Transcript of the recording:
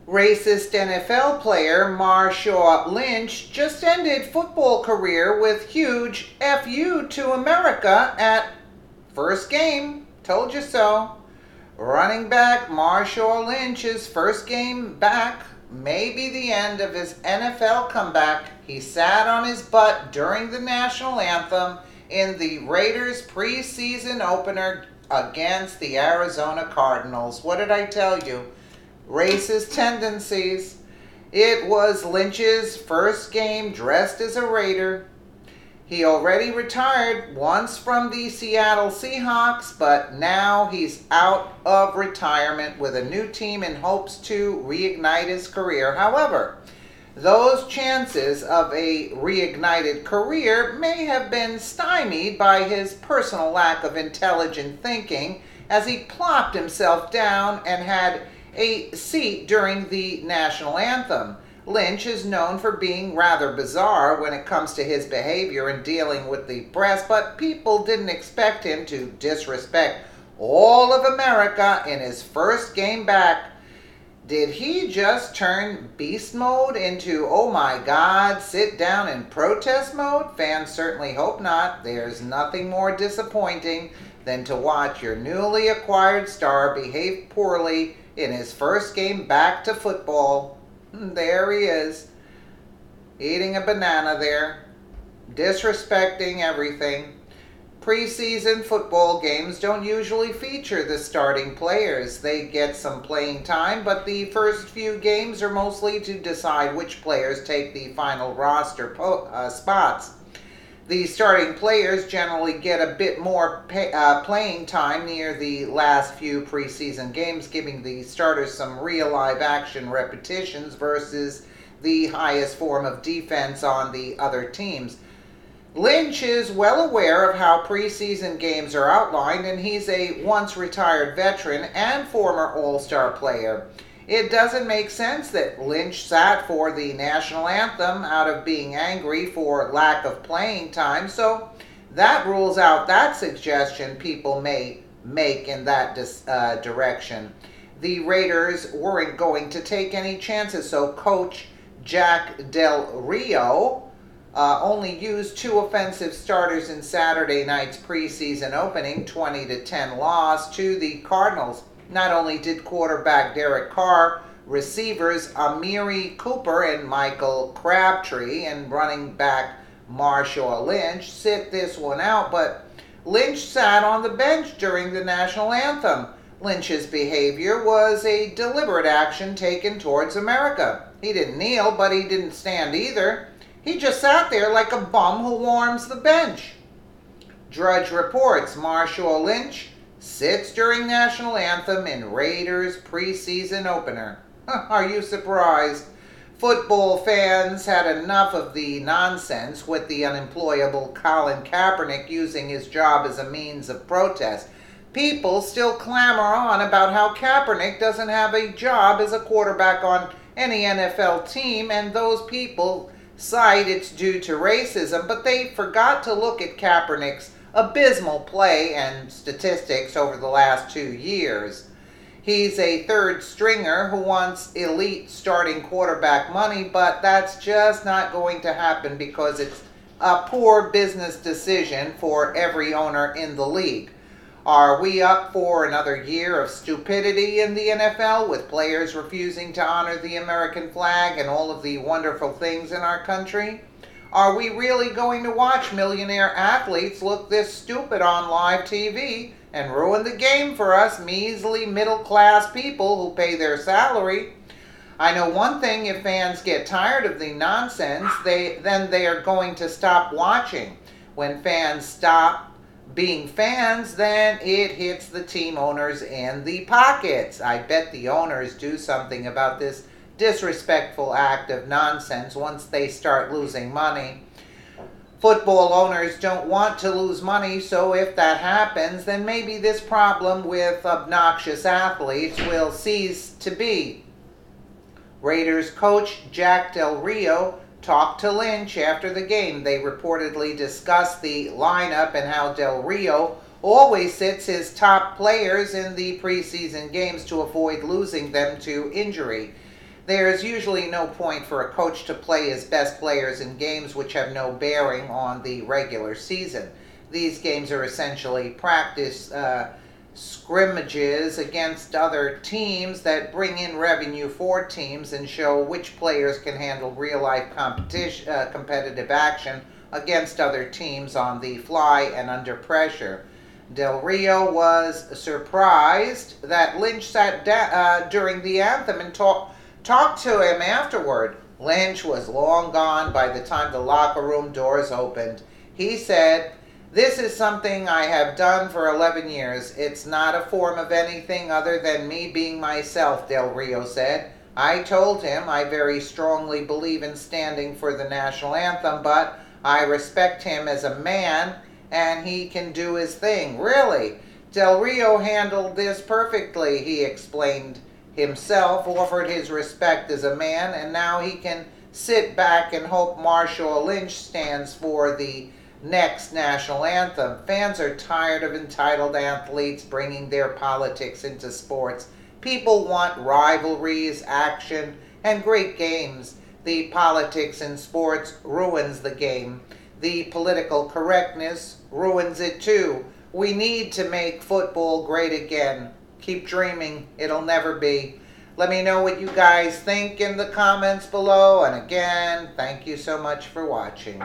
Racist NFL player Marshaw Lynch just ended football career with huge FU to America at first game. Told you so. Running back Marshaw Lynch's first game back may be the end of his NFL comeback. He sat on his butt during the national anthem in the Raiders preseason opener against the Arizona Cardinals. What did I tell you? Racist tendencies. It was Lynch's first game dressed as a Raider. He already retired once from the Seattle Seahawks, but now he's out of retirement with a new team in hopes to reignite his career. However, those chances of a reignited career may have been stymied by his personal lack of intelligent thinking as he plopped himself down and had a seat during the national anthem. Lynch is known for being rather bizarre when it comes to his behavior in dealing with the press, but people didn't expect him to disrespect all of America in his first game back. Did he just turn beast mode into, oh my God, sit down and protest mode? Fans certainly hope not. There's nothing more disappointing than to watch your newly acquired star behave poorly in his first game back to football. There he is, eating a banana there, disrespecting everything. Preseason football games don't usually feature the starting players. They get some playing time, but the first few games are mostly to decide which players take the final roster spots. The starting players generally get a bit more playing time near the last few preseason games, giving the starters some real live action repetitions versus the highest form of defense on the other teams. Lynch is well aware of how preseason games are outlined, and he's a once retired veteran and former all-star player. It doesn't make sense that Lynch sat for the national anthem out of being angry for lack of playing time, so that rules out that suggestion people may make in that direction. The Raiders weren't going to take any chances, so Coach Jack Del Rio only used two offensive starters in Saturday night's preseason opening, 20-10 loss to the Cardinals. Not only did quarterback Derek Carr, receivers Amiri Cooper and Michael Crabtree, and running back Marshaw Lynch sit this one out, but Lynch sat on the bench during the national anthem. Lynch's behavior was a deliberate action taken towards America. He didn't kneel, but he didn't stand either. He just sat there like a bum who warms the bench. Drudge reports Marshaw Lynch sits during national anthem in Raiders preseason opener. Are you surprised? Football fans had enough of the nonsense with the unemployable Colin Kaepernick using his job as a means of protest. People still clamor on about how Kaepernick doesn't have a job as a quarterback on any NFL team, and those people cite it's due to racism, but they forgot to look at Kaepernick's abysmal play and statistics over the last 2 years. He's a third stringer who wants elite starting quarterback money, but that's just not going to happen because it's a poor business decision for every owner in the league. Are we up for another year of stupidity in the NFL with players refusing to honor the American flag and all of the wonderful things in our country? Are we really going to watch millionaire athletes look this stupid on live TV and ruin the game for us measly middle-class people who pay their salary? I know one thing: if fans get tired of the nonsense, then they are going to stop watching. When fans stop being fans, then it hits the team owners in the pockets. I bet the owners do something about this disrespectful act of nonsense once they start losing money. Football owners don't want to lose money, so if that happens, then maybe this problem with obnoxious athletes will cease to be. Raiders coach Jack Del Rio talked to Lynch after the game. They reportedly discussed the lineup and how Del Rio always sits his top players in the preseason games to avoid losing them to injury. There's usually no point for a coach to play his best players in games which have no bearing on the regular season. These games are essentially practice scrimmages against other teams that bring in revenue for teams and show which players can handle real-life competitive action against other teams on the fly and under pressure. Del Rio was surprised that Lynch sat down during the anthem and talked to him afterward. Lynch was long gone by the time the locker room doors opened. He said, "This is something I have done for 11 years. It's not a form of anything other than me being myself," Del Rio said. "I told him I very strongly believe in standing for the national anthem, but I respect him as a man and he can do his thing." Really? Del Rio handled this perfectly, he explained himself, offered his respect as a man, and now he can sit back and hope Marshaw Lynch stands for the next national anthem. Fans are tired of entitled athletes bringing their politics into sports. People want rivalries, action, and great games. The politics in sports ruins the game. The political correctness ruins it too. We need to make football great again. Keep dreaming. It'll never be. Let me know what you guys think in the comments below. And again, thank you so much for watching.